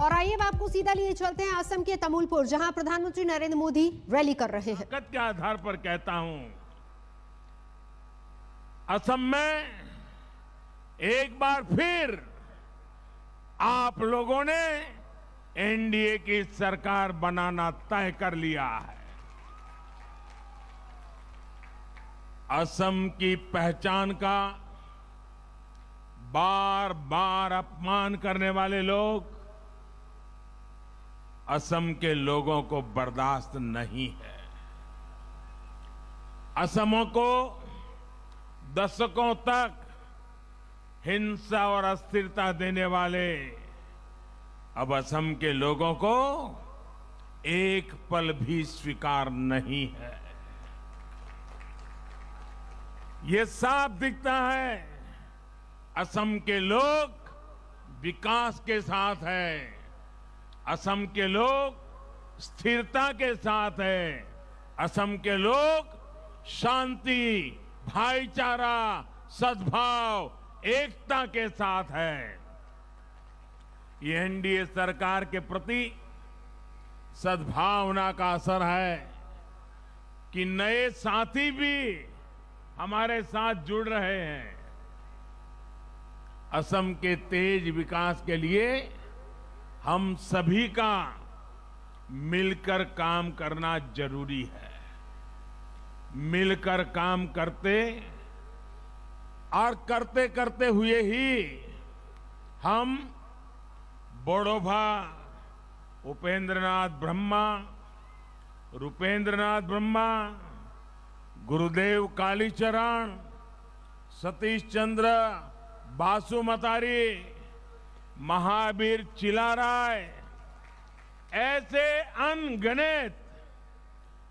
और आइए अब आपको सीधा लिए चलते हैं असम के तमुलपुर, जहां प्रधानमंत्री नरेंद्र मोदी रैली कर रहे हैं। के आधार पर कहता हूं, असम में एक बार फिर आप लोगों ने एनडीए की सरकार बनाना तय कर लिया है। असम की पहचान का बार बार अपमान करने वाले लोग असम के लोगों को बर्दाश्त नहीं है। असमों को दशकों तक हिंसा और अस्थिरता देने वाले अब असम के लोगों को एक पल भी स्वीकार नहीं है। ये साफ दिखता है, असम के लोग विकास के साथ हैं, असम के लोग स्थिरता के साथ हैं, असम के लोग शांति, भाईचारा, सद्भाव, एकता के साथ हैं। ये एनडीए सरकार के प्रति सद्भावना का असर है कि नए साथी भी हमारे साथ जुड़ रहे हैं। असम के तेज विकास के लिए हम सभी का मिलकर काम करना जरूरी है। मिलकर काम करते और करते करते हुए ही हम बोडोभा उपेंद्रनाथ ब्रह्मा, रूपेंद्रनाथ ब्रह्मा, गुरुदेव कालीचरण, सतीश चंद्र बासुमतारी, महावीर चिलाराय, ऐसे अनगिनत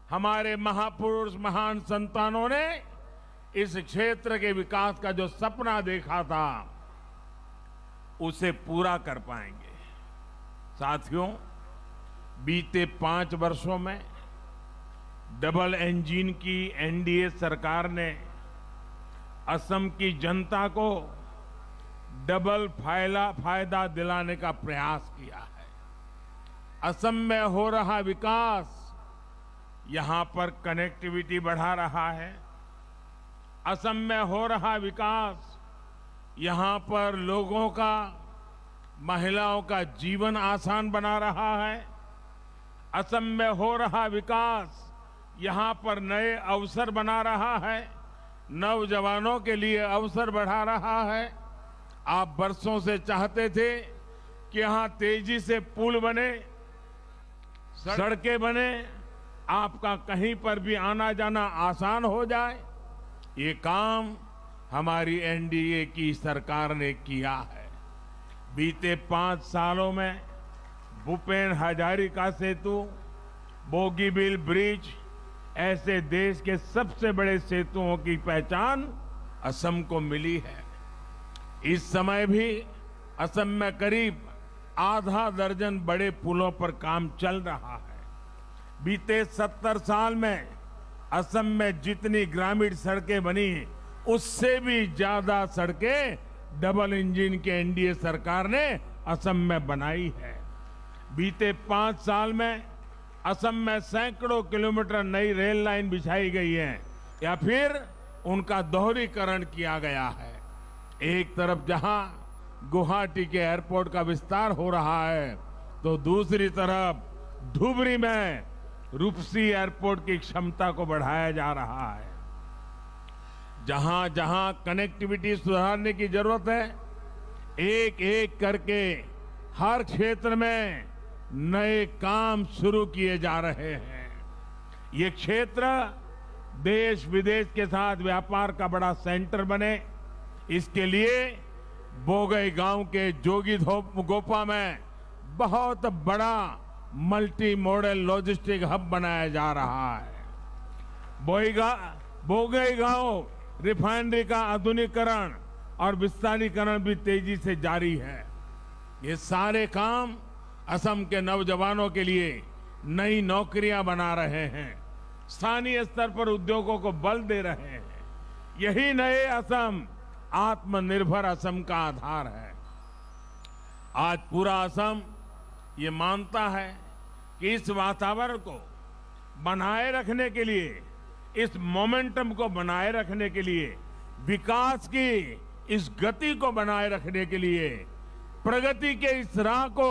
हमारे महापुरुष, महान संतानों ने इस क्षेत्र के विकास का जो सपना देखा था उसे पूरा कर पाएंगे। साथियों, बीते 5 वर्षों में डबल इंजन की एनडीए सरकार ने असम की जनता को डबल फायदा दिलाने का प्रयास किया है। असम में हो रहा विकास यहां पर कनेक्टिविटी बढ़ा रहा है। असम में हो रहा विकास यहां पर लोगों का, महिलाओं का जीवन आसान बना रहा है। असम में हो रहा विकास यहां पर नए अवसर बना रहा है, नौजवानों के लिए अवसर बढ़ा रहा है। आप बरसों से चाहते थे कि यहां तेजी से पुल बने, सड़कें बने, आपका कहीं पर भी आना जाना आसान हो जाए। ये काम हमारी एनडीए की सरकार ने किया है। बीते 5 सालों में भूपेन हजारिका सेतु, बोगीबील ब्रिज ऐसे देश के सबसे बड़े सेतुओं की पहचान असम को मिली है। इस समय भी असम में करीब आधा दर्जन बड़े पुलों पर काम चल रहा है। बीते 70 साल में असम में जितनी ग्रामीण सड़कें बनी, उससे भी ज्यादा सड़कें डबल इंजन के एनडीए सरकार ने असम में बनाई है। बीते 5 साल में असम में सैकड़ों किलोमीटर नई रेल लाइन बिछाई गई है या फिर उनका दोहरीकरण किया गया है। एक तरफ जहां गुवाहाटी के एयरपोर्ट का विस्तार हो रहा है, तो दूसरी तरफ धुबरी में रूपसी एयरपोर्ट की क्षमता को बढ़ाया जा रहा है। जहां जहां कनेक्टिविटी सुधारने की जरूरत है, एक एक करके हर क्षेत्र में नए काम शुरू किए जा रहे हैं। ये क्षेत्र देश विदेश के साथ व्यापार का बड़ा सेंटर बने, इसके लिए बोगई गांव के जोगी गोपा में बहुत बड़ा मल्टी मॉडल लॉजिस्टिक हब बनाया जा रहा है। बोगई गांव रिफाइनरी का आधुनिकीकरण और विस्तारीकरण भी तेजी से जारी है। ये सारे काम असम के नौजवानों के लिए नई नौकरियां बना रहे हैं, स्थानीय स्तर पर उद्योगों को बल दे रहे हैं। यही नए असम, आत्मनिर्भर असम का आधार है। आज पूरा असम ये मानता है कि इस वातावरण को बनाए रखने के लिए, इस मोमेंटम को बनाए रखने के लिए, विकास की इस गति को बनाए रखने के लिए, प्रगति के इस राह को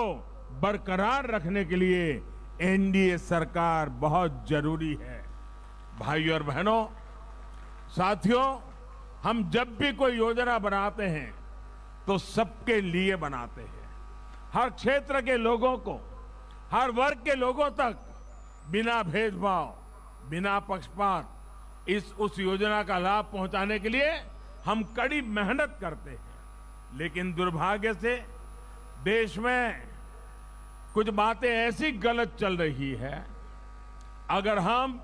बरकरार रखने के लिए एनडीए सरकार बहुत जरूरी है। भाइयों और बहनों, साथियों, हम जब भी कोई योजना बनाते हैं तो सबके लिए बनाते हैं। हर क्षेत्र के लोगों को, हर वर्ग के लोगों तक बिना भेदभाव, बिना पक्षपात उस योजना का लाभ पहुंचाने के लिए हम कड़ी मेहनत करते हैं। लेकिन दुर्भाग्य से देश में कुछ बातें ऐसी गलत चल रही है, अगर हम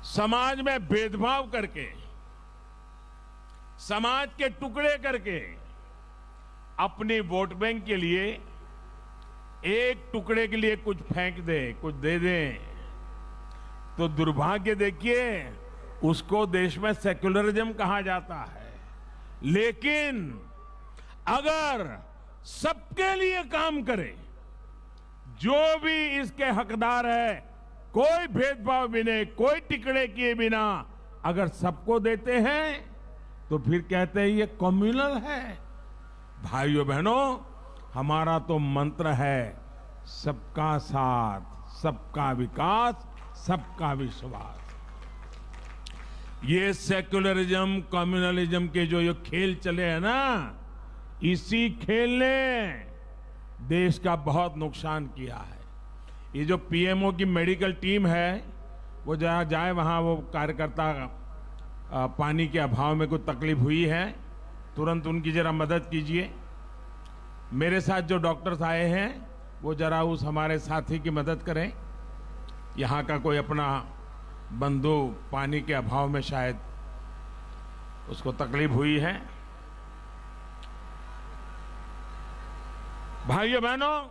समाज में भेदभाव करके, समाज के टुकड़े करके अपनी वोट बैंक के लिए एक टुकड़े के लिए कुछ फेंक दें, कुछ दे दें, तो दुर्भाग्य देखिए उसको देश में सेक्युलरिज्म कहा जाता है। लेकिन अगर सबके लिए काम करे, जो भी इसके हकदार है, कोई भेदभाव बिना, कोई टिकड़े किए बिना अगर सबको देते हैं तो फिर कहते हैं ये कम्युनल है। भाइयों बहनों, हमारा तो मंत्र है सबका साथ, सबका विकास, सबका विश्वास। ये सेक्युलरिज्म, कम्युनलिज्म के जो ये खेल चले हैं ना, इसी खेल ने देश का बहुत नुकसान किया है। ये जो पीएमओ की मेडिकल टीम है, वो जरा जाए वहां, वो कार्यकर्ता पानी के अभाव में कुछ तकलीफ हुई है, तुरंत उनकी जरा मदद कीजिए। मेरे साथ जो डॉक्टर्स आए हैं वो जरा उस हमारे साथी की मदद करें। यहाँ का कोई अपना बंधु पानी के अभाव में शायद उसको तकलीफ हुई है। भाइयों बहनों,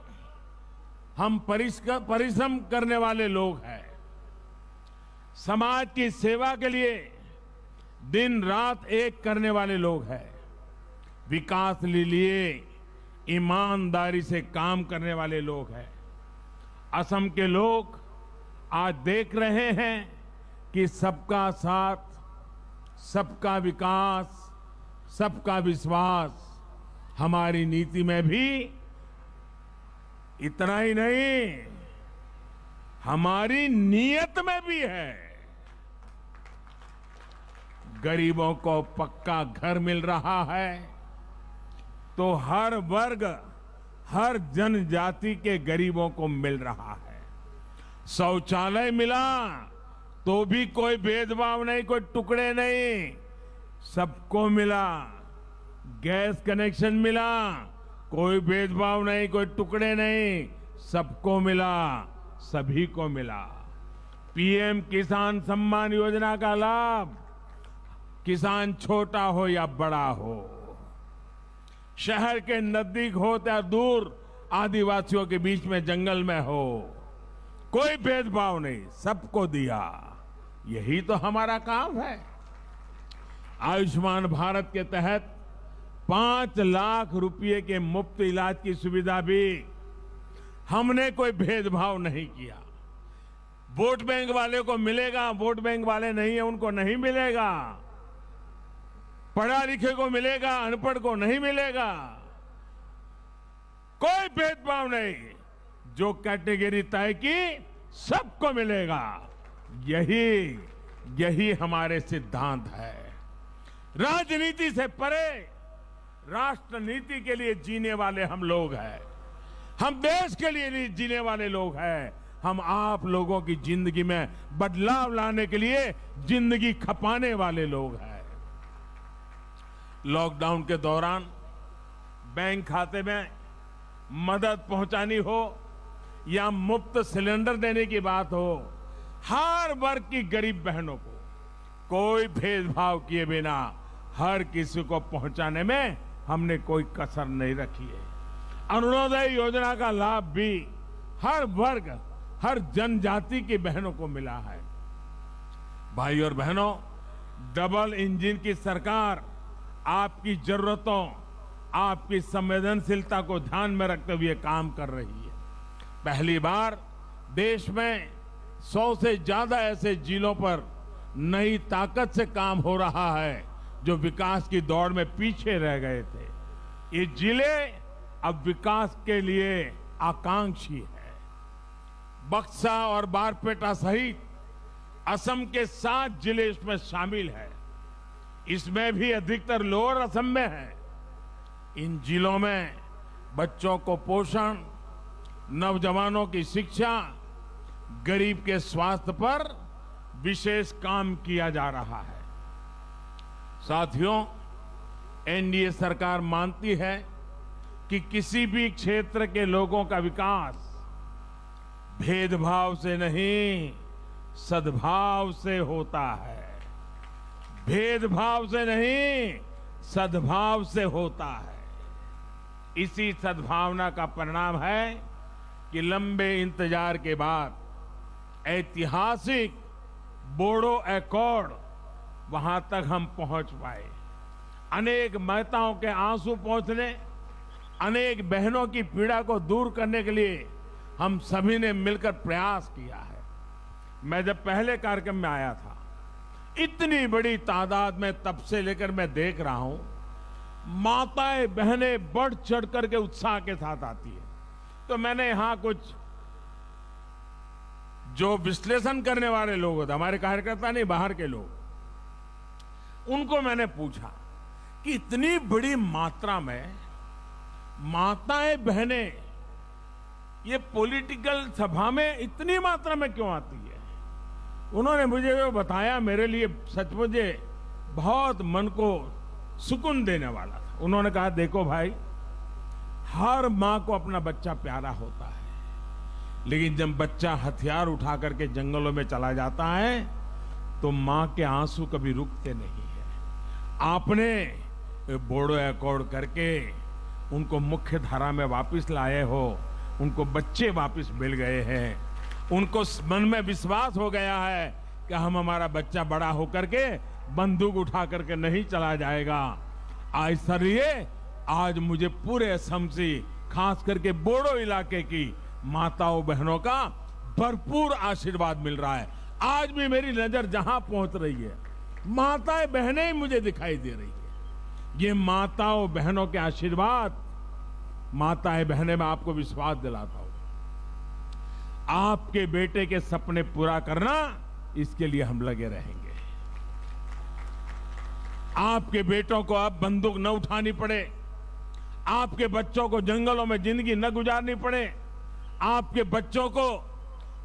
हम परिश्रम करने वाले लोग हैं। समाज की सेवा के लिए दिन रात एक करने वाले लोग हैं। विकास के लिए ईमानदारी से काम करने वाले लोग हैं। असम के लोग आज देख रहे हैं कि सबका साथ, सबका विकास, सबका विश्वास हमारी नीति में भी इतना ही नहीं, हमारी नीयत में भी है। गरीबों को पक्का घर मिल रहा है तो हर वर्ग, हर जनजाति के गरीबों को मिल रहा है। शौचालय मिला तो भी कोई भेदभाव नहीं, कोई टुकड़े नहीं, सबको मिला। गैस कनेक्शन मिला, कोई भेदभाव नहीं, कोई टुकड़े नहीं, सबको मिला, सभी को मिला। पीएम किसान सम्मान योजना का लाभ किसान छोटा हो या बड़ा हो, शहर के नजदीक हो या दूर, आदिवासियों के बीच में जंगल में हो, कोई भेदभाव नहीं, सबको दिया। यही तो हमारा काम है। आयुष्मान भारत के तहत 5 लाख रुपए के मुफ्त इलाज की सुविधा भी हमने कोई भेदभाव नहीं किया। वोट बैंक वाले को मिलेगा, वोट बैंक वाले नहीं है उनको नहीं मिलेगा। पढ़ा लिखे को मिलेगा, अनपढ़ को नहीं मिलेगा। कोई भेदभाव नहीं, जो कैटेगरी तय की सबको मिलेगा। यही हमारे सिद्धांत है। राजनीति से परे राष्ट्र नीति के लिए जीने वाले हम लोग हैं। हम देश के लिए जीने वाले लोग हैं। हम आप लोगों की जिंदगी में बदलाव लाने के लिए जिंदगी खपाने वाले लोग हैं। लॉकडाउन के दौरान बैंक खाते में मदद पहुंचानी हो या मुफ्त सिलेंडर देने की बात हो, हर वर्ग की गरीब बहनों को कोई भेदभाव किए बिना हर किसी को पहुंचाने में हमने कोई कसर नहीं रखी है। अरुणोदय योजना का लाभ भी हर वर्ग, हर जनजाति की बहनों को मिला है। भाइयों और बहनों, डबल इंजन की सरकार आपकी जरूरतों आपकी संवेदनशीलता को ध्यान में रखते हुए काम कर रही है। पहली बार देश में 100 से ज्यादा ऐसे जिलों पर नई ताकत से काम हो रहा है जो विकास की दौड़ में पीछे रह गए थे। ये जिले अब विकास के लिए आकांक्षी है। बक्सा और बारपेटा सहित असम के 7 जिले इसमें शामिल है। इसमें भी अधिकतर लोअर असम में है। इन जिलों में बच्चों को पोषण, नौजवानों की शिक्षा, गरीब के स्वास्थ्य पर विशेष काम किया जा रहा है। साथियों, एनडीए सरकार मानती है कि किसी भी क्षेत्र के लोगों का विकास भेदभाव से नहीं, सद्भाव से होता है। भेदभाव से नहीं, सद्भाव से होता है। इसी सद्भावना का परिणाम है कि लंबे इंतजार के बाद ऐतिहासिक बोडो एकॉर्ड वहां तक हम पहुंच पाए। अनेक माताओं के आंसू पहुंचने, अनेक बहनों की पीड़ा को दूर करने के लिए हम सभी ने मिलकर प्रयास किया है। मैं जब पहले कार्यक्रम में आया था, इतनी बड़ी तादाद में तब से लेकर मैं देख रहा हूं, माताएं बहनें बढ़ चढ़ करके उत्साह के साथ आती है। तो मैंने यहां कुछ जो विश्लेषण करने वाले लोग होते, हमारे कार्यकर्ता नहीं, बाहर के लोग, उनको मैंने पूछा कि इतनी बड़ी मात्रा में माताएं बहनें ये पॉलिटिकल सभा में इतनी मात्रा में क्यों आती है। उन्होंने मुझे वो बताया, मेरे लिए सचमुच बहुत मन को सुकून देने वाला था। उन्होंने कहा, देखो भाई, हर मां को अपना बच्चा प्यारा होता है, लेकिन जब बच्चा हथियार उठा करके जंगलों में चला जाता है तो मां के आंसू कभी रुकते नहीं है। आपने बोडो एकॉर्ड करके उनको मुख्य धारा में वापस लाए हो, उनको बच्चे वापस मिल गए हैं, उनको मन में विश्वास हो गया है कि हमारा बच्चा बड़ा होकर के बंदूक उठा करके नहीं चला जाएगा। इसलिए आज मुझे पूरे असम से, खास करके बोडो इलाके की माताओं बहनों का भरपूर आशीर्वाद मिल रहा है। आज भी मेरी नजर जहां पहुंच रही है, माताएं बहनें ही मुझे दिखाई दे रही है। ये माताओं बहनों के आशीर्वाद, माताएं बहनें, मैं आपको विश्वास दिलाता हूं, आपके बेटे के सपने पूरा करना, इसके लिए हम लगे रहेंगे। आपके बेटों को अब बंदूक न उठानी पड़े, आपके बच्चों को जंगलों में जिंदगी न गुजारनी पड़े, आपके बच्चों को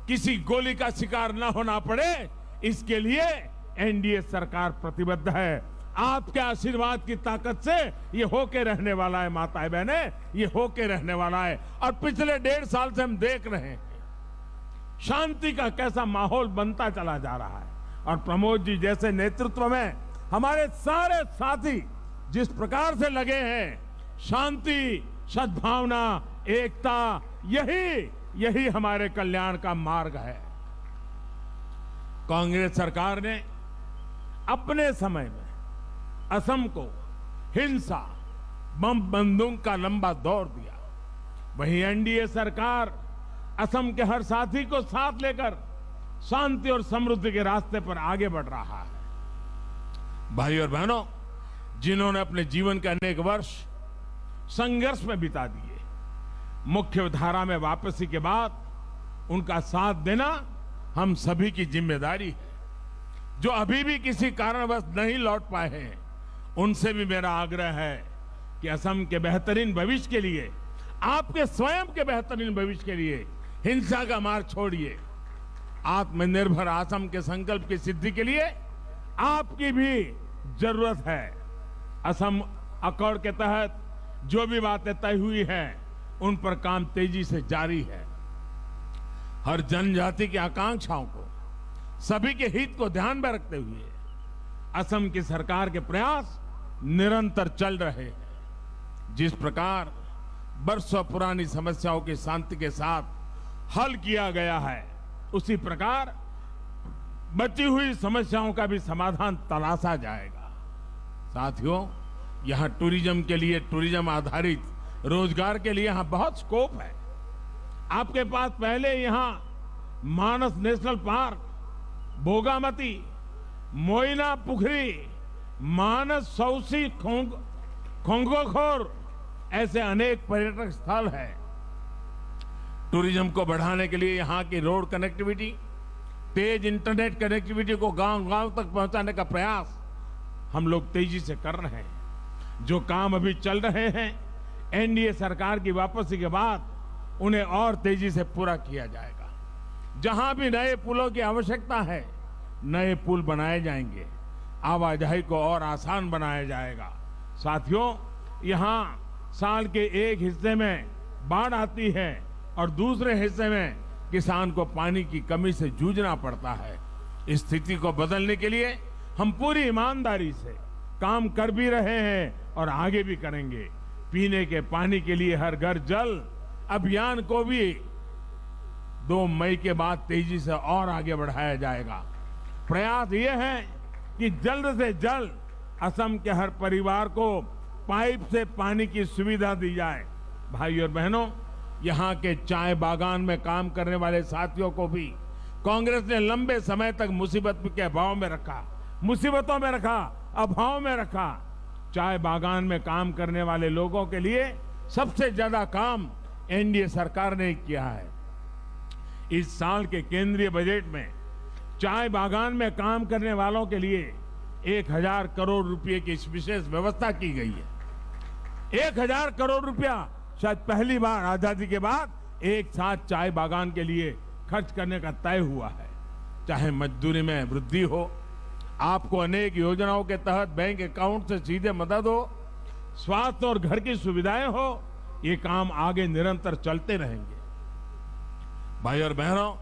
किसी गोली का शिकार न होना पड़े, इसके लिए एनडीए सरकार प्रतिबद्ध है। आपके आशीर्वाद की ताकत से ये होके रहने वाला है। माताएं बहनें, ये होके रहने वाला है। और पिछले 1.5 साल से हम देख रहे हैं शांति का कैसा माहौल बनता चला जा रहा है। और प्रमोद जी जैसे नेतृत्व में हमारे सारे साथी जिस प्रकार से लगे हैं, शांति, सद्भावना, एकता, यही हमारे कल्याण का मार्ग है। कांग्रेस सरकार ने अपने समय में असम को हिंसा, बम बंदूक का लंबा दौर दिया। वहीं एनडीए सरकार असम के हर साथी को साथ लेकर शांति और समृद्धि के रास्ते पर आगे बढ़ रहा है। भाई और बहनों, जिन्होंने अपने जीवन के अनेक वर्ष संघर्ष में बिता दिए, मुख्य धारा में वापसी के बाद उनका साथ देना हम सभी की जिम्मेदारी है। जो अभी भी किसी कारणवश नहीं लौट पाए हैं, उनसे भी मेरा आग्रह है कि असम के बेहतरीन भविष्य के लिए, आपके स्वयं के बेहतरीन भविष्य के लिए हिंसा का मार्ग छोड़िए। आत्मनिर्भर असम के संकल्प की सिद्धि के लिए आपकी भी जरूरत है। असम अकॉर्ड के तहत जो भी बातें तय हुई हैं, उन पर काम तेजी से जारी है। हर जनजाति की आकांक्षाओं को, सभी के हित को ध्यान में रखते हुए असम की सरकार के प्रयास निरंतर चल रहे हैं। जिस प्रकार बरसों पुरानी समस्याओं की शांति के साथ हल किया गया है, उसी प्रकार बची हुई समस्याओं का भी समाधान तलाशा जाएगा। साथियों, यहाँ टूरिज्म के लिए, टूरिज्म आधारित रोजगार के लिए यहाँ बहुत स्कोप है। आपके पास पहले यहाँ मानस नेशनल पार्क, बोगामती, मोइना पुखरी, मानस सौसी, खोंगोखोर ऐसे अनेक पर्यटक स्थल है। टूरिज्म को बढ़ाने के लिए यहाँ की रोड कनेक्टिविटी, तेज इंटरनेट कनेक्टिविटी को गांव-गांव तक पहुंचाने का प्रयास हम लोग तेजी से कर रहे हैं। जो काम अभी चल रहे हैं, एनडीए सरकार की वापसी के बाद उन्हें और तेजी से पूरा किया जाएगा। जहां भी नए पुलों की आवश्यकता है, नए पुल बनाए जाएंगे, आवाजाही को और आसान बनाया जाएगा। साथियों, यहाँ साल के एक हिस्से में बाढ़ आती है और दूसरे हिस्से में किसान को पानी की कमी से जूझना पड़ता है। इस स्थिति को बदलने के लिए हम पूरी ईमानदारी से काम कर भी रहे हैं और आगे भी करेंगे। पीने के पानी के लिए हर घर जल अभियान को भी 2 मई के बाद तेजी से और आगे बढ़ाया जाएगा। प्रयास ये है कि जल्द से जल्द असम के हर परिवार को पाइप से पानी की सुविधा दी जाए। भाइयों और बहनों, यहाँ के चाय बागान में काम करने वाले साथियों को भी कांग्रेस ने लंबे समय तक मुसीबतों में रखा, अभाव में रखा। चाय बागान में काम करने वाले लोगों के लिए सबसे ज्यादा काम एनडीए सरकार ने किया है। इस साल के केंद्रीय बजट में चाय बागान में काम करने वालों के लिए 1000 करोड़ रुपए की विशेष व्यवस्था की गई है। 1000 करोड़ रुपया शायद पहली बार आजादी के बाद एक साथ चाय बागान के लिए खर्च करने का तय हुआ है। चाहे मजदूरी में वृद्धि हो, आपको अनेक योजनाओं के तहत बैंक अकाउंट से सीधे मदद हो, स्वास्थ्य और घर की सुविधाएं हो, ये काम आगे निरंतर चलते रहेंगे। भाई और बहनों,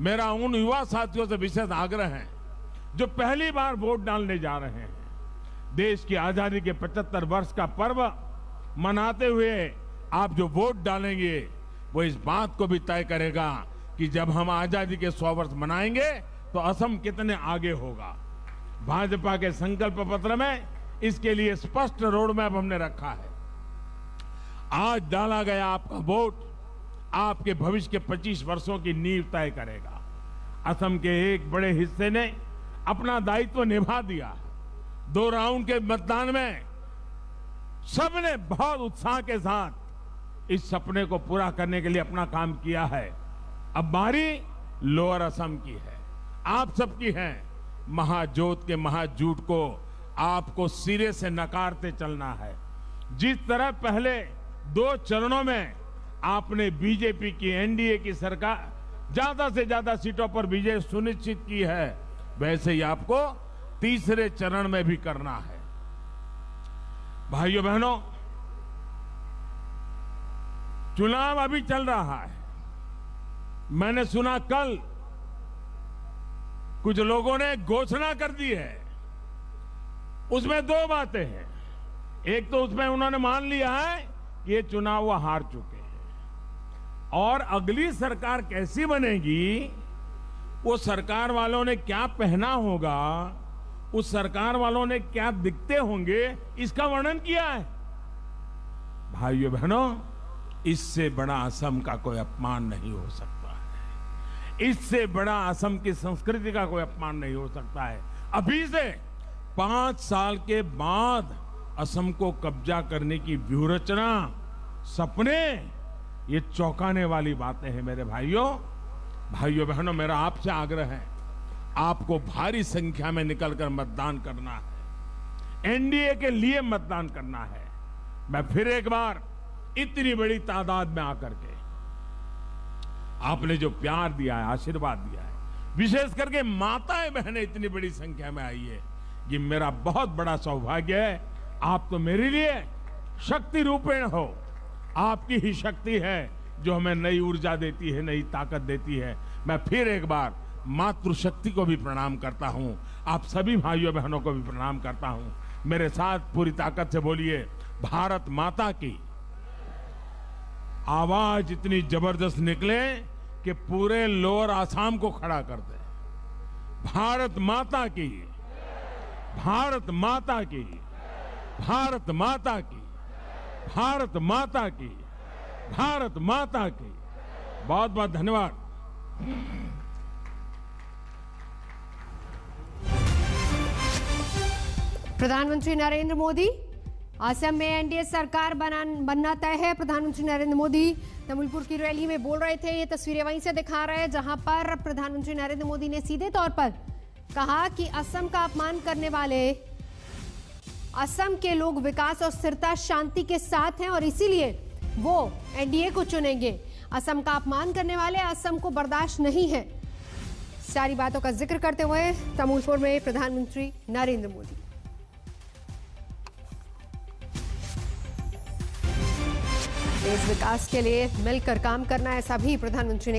मेरा उन युवा साथियों से विशेष आग्रह है जो पहली बार वोट डालने जा रहे हैं। देश की आजादी के 75 वर्ष का पर्व मनाते हुए आप जो वोट डालेंगे वो इस बात को भी तय करेगा कि जब हम आजादी के 100 वर्ष मनाएंगे तो असम कितने आगे होगा। भाजपा के संकल्प पत्र में इसके लिए स्पष्ट रोड मैप हमने रखा है। आज डाला गया आपका वोट आपके भविष्य के 25 वर्षों की नींव तय करेगा। असम के एक बड़े हिस्से ने अपना दायित्व निभा दिया। 2 राउंड के मतदान में सबने बहुत उत्साह के साथ इस सपने को पूरा करने के लिए अपना काम किया है। अब बारी लोअर असम की है, आप सबकी है। महाजोत के महाजूट को आपको सिरे से नकारते चलना है। जिस तरह पहले 2 चरणों में आपने बीजेपी की, एनडीए की सरकार ज्यादा से ज्यादा सीटों पर विजय सुनिश्चित की है, वैसे ही आपको तीसरे चरण में भी करना है। भाइयों बहनों, चुनाव अभी चल रहा है। मैंने सुना कल कुछ लोगों ने घोषणा कर दी है। उसमें 2 बातें हैं। एक तो उसमें उन्होंने मान लिया है कि ये चुनाव वो हार चुके हैं और अगली सरकार कैसी बनेगी, वो सरकार वालों ने क्या पहना होगा, उस सरकार वालों ने क्या दिखते होंगे, इसका वर्णन किया है। भाइयों बहनों, इससे बड़ा असम का कोई अपमान नहीं हो सकता है। इससे बड़ा असम की संस्कृति का कोई अपमान नहीं हो सकता है। अभी से 5 साल के बाद असम को कब्जा करने की व्यूहरचना, सपने, ये चौंकाने वाली बातें हैं मेरे भाइयों। भाइयों बहनों, मेरा आपसे आग्रह है, आपको भारी संख्या में निकलकर मतदान करना है। एनडीए के लिए मतदान करना है। मैं फिर एक बार इतनी बड़ी तादाद में आकर के आपने जो प्यार दिया है, आशीर्वाद दिया है, विशेष करके माताएं बहनें इतनी बड़ी संख्या में आई है, ये मेरा बहुत बड़ा सौभाग्य है। आप तो मेरे लिए शक्ति रूपेण हो। आपकी ही शक्ति है जो हमें नई ऊर्जा देती है, नई ताकत देती है। मैं फिर एक बार मातृशक्ति को भी प्रणाम करता हूं, आप सभी भाइयों बहनों को भी प्रणाम करता हूं। मेरे साथ पूरी ताकत से बोलिए, भारत माता की। आवाज इतनी जबरदस्त निकले कि पूरे लोअर आसाम को खड़ा कर दे। भारत माता की, भारत माता की। भारत माता की, भारत माता की, भारत माता की। बहुत बहुत धन्यवाद। प्रधानमंत्री नरेंद्र मोदी, असम में एनडीए सरकार बनना तय है। प्रधानमंत्री नरेंद्र मोदी तमुलपुर की रैली में बोल रहे थे। ये तस्वीरें वहीं से दिखा रहे हैं जहां पर प्रधानमंत्री नरेंद्र मोदी ने सीधे तौर पर कहा कि असम का अपमान करने वाले असम के लोग विकास और स्थिरता शांति के साथ हैं और इसीलिए वो एनडीए को चुनेंगे। असम का अपमान करने वाले असम को बर्दाश्त नहीं है। सारी बातों का जिक्र करते हुए तमुलपुर में प्रधानमंत्री नरेंद्र मोदी। देश विकास के लिए मिलकर काम करना, ऐसा भी प्रधानमंत्री ने कहा।